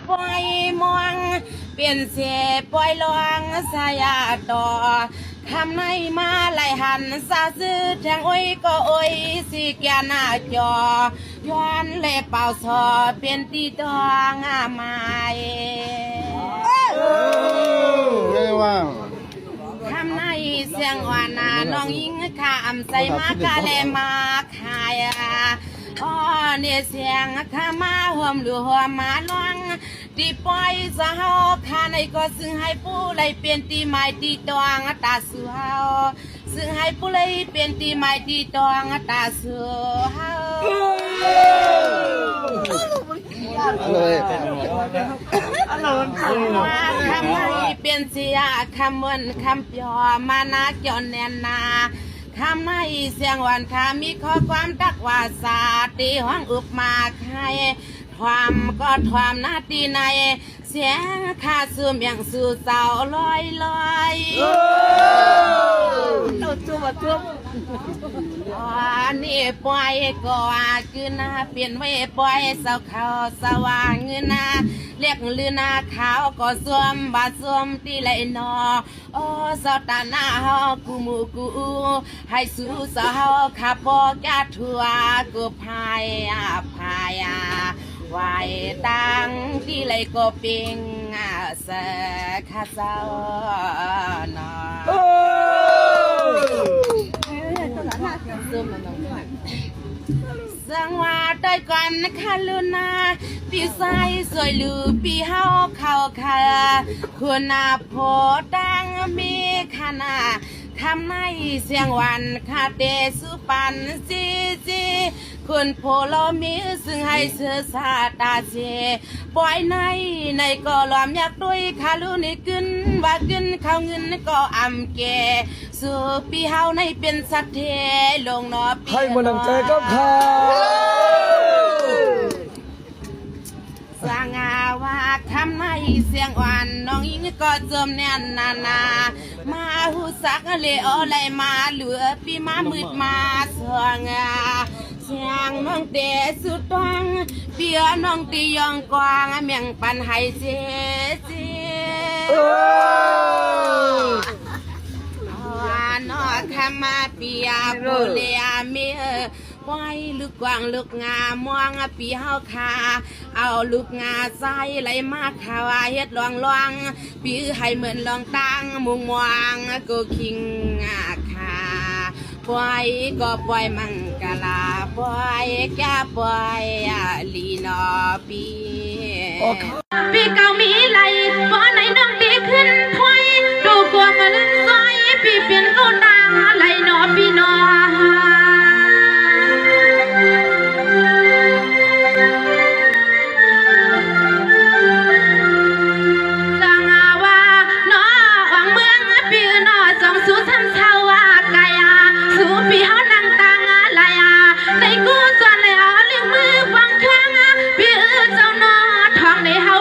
ปล่อยมองเปลี่ยนเสียปล่อยลวงสายาต่อคำในมาไหลหันซาซื้อแทงโอ้ยก็โอ้ยสิแกหน้าจอย้อนเล่เป่าซอเปลี่ยนตีตองไม้ไม่ว่าทำในเสียงอ่อนน้องยิงข้ามใส่มากะเลมาขายอ๋อเนี่ยเสียงข้ามาห่วมหรือห่วมมาลวงตีปล่อยสาวข้าในก็ซึ่งให้ผู้ไล่เปลี่ยนตีไม้ตีตองตาสูเฮาซึ่งให้ผู้ไล่เปลี่ยนตีไม้ตีตองตาสูเฮาเลยคำให้เปลี่ยนเสียคำวนคำเปียมานาเกี่ยวแน่นนาคำให้เสียงหวานคามีข้อความตักว่าสาตีห้องอุปมาใครความก็ความนาตีในเสียงข้าซูมอย่างสู่เสาลอยลอยจุ๊บนี่ปล่อยก็คือนาเปลี่ยนไว้ปล่อยเสาเขาสว่างเงินนาเรียกลือนาขาวก็สวมบาดสวมตีไหลนอโอ้สาวตาหน้าฮอกูมูกูให้สู้สาวขับบอกยาทัวกูพายพายไว้ตั้งที่ไหลก็ปิงเสคาเศร้านอสังว่าได้กันนะคะลุนาปีใสสวยลือปีเฮาเข้าค่ะคุณนาโพดังมีขนาคำในเสียงวันคาเตสุปันซีคุณโพโลมีซึ่งให้เสือสาตาเสปล่อยในก็ลอมอยากด้วยคาลุนี่กึนว่ากินข้าวเงินก็อำแกสู่ปีเฮาในเป็นสัตว์เทลงนอปีให้มันดังใจก็ขาสังอาว่าคำในเสียงอ่อนน้องยิงก็จมแน่นนามาหูสักเลออะไรมาเหลือปีมามืดมาสวงเสียงน้องเตะสุดตังเปียน้องตียองกวางเมียงปันให้เสียนอขมาเปียบุเลียเมียปล่อยลูกกวางลูกงามองปีเฮาคาเอาลูกงาใส่ไหลมาขาวเฮ็ดลองปีให้เหมือนลองตั้งมุงมองก็คิงคาปล่อยก็ปล่อยมังกะลาปล่อยแก่ปล่อยลีนอปีเก่ามีไหลบ่ไหนน้องตีขึ้นถอยดูกลัวมาลึกซอยปีเปลี่ยนก็ตาไหลนอปีนอปีเฮานั่งตังอะไรในกูจวนเลยเลี้ยงมือฟังครั้งปีเจ้านอทองในเฮา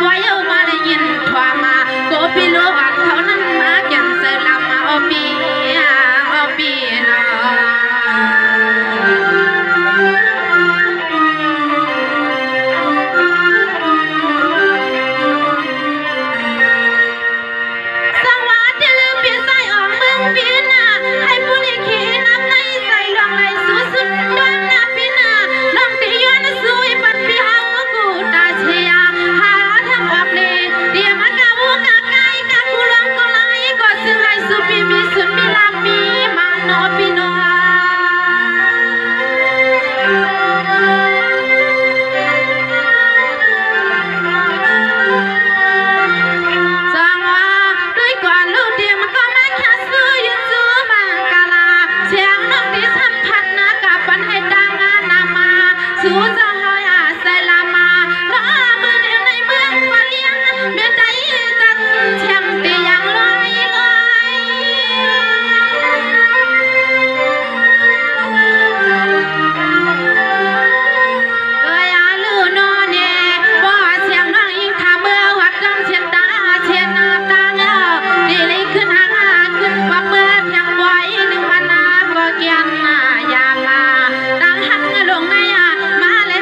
ไว้เอามาได้ยินความมาโกพี่รู้ว่าเขานั้นมาแก่นเสลามาเอาปีนอสวัสดีลืมพี่ใส่ออกเมืองพี่นาให้ผู้เลี้ยงขี่น้ำในใส่ลองไหลสู้สุดดวนนาพี่นาน้องตีย้อนสู้ปัดพี่เฮากูตาเชียหาทางออกเลยเดี๋ยวมันกะวูกะไก่กะกูลองก็ไล่ก็ซึ่งให้สู้พี่มีสุดมีลามีมาโนพี่น้องสังว่าด้วยก่อนลูกเดียวมันก็ไม่แค่ซื้อยืนซื้อมากาลาเสียงน้องที่สัมผัสนะกับปันให้ดังงานนามาสู้จะหอยอาใส่ลามาล้อมือเดียวในเมืองมาเลี้ยงเบียดใจจัดเชียงตีอย่างลอยลอยเอ้ยอาลือนอนเนี่ยบ่เสียงน้องยิ่งทำเมื่อวัดลำเชียนตาเชียนหน้าตาเงาดีเลยขึ้นหางขึ้นว่าเมื่อเพียงบ่อยหนึ่งวันนาก็เกียนหน้ายามมาดังหักลงในมาเลย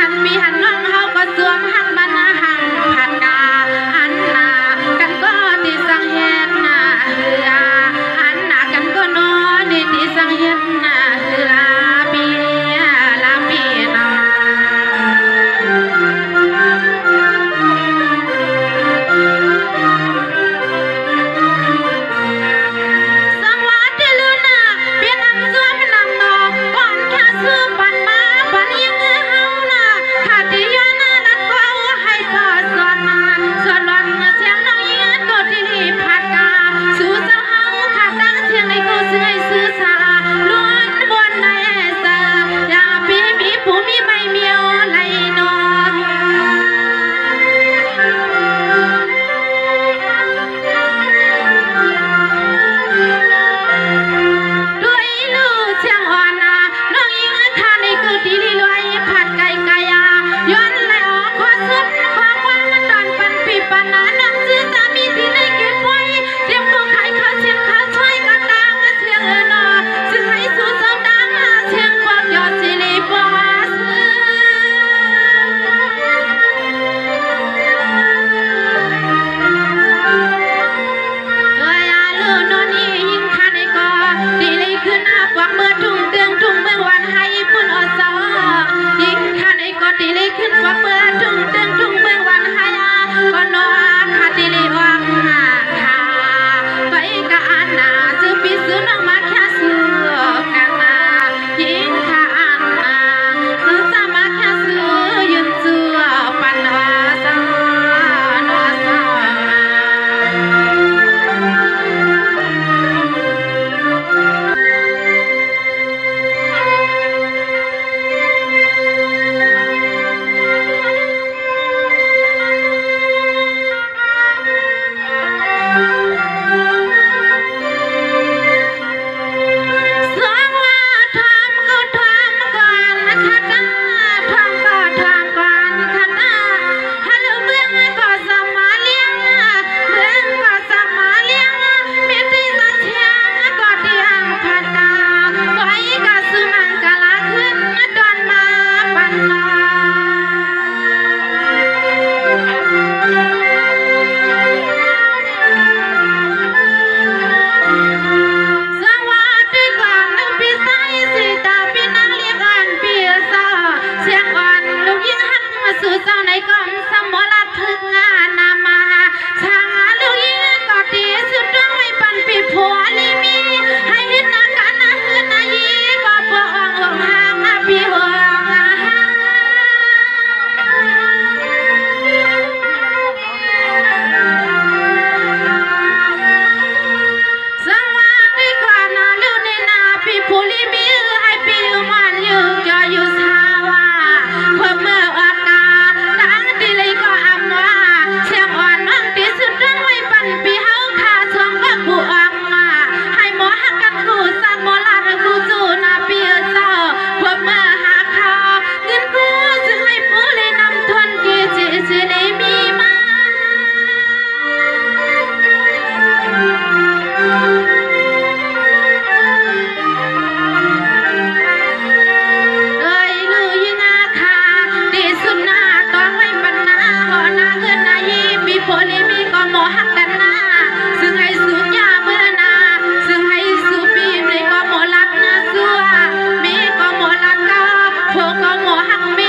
หมอหังเม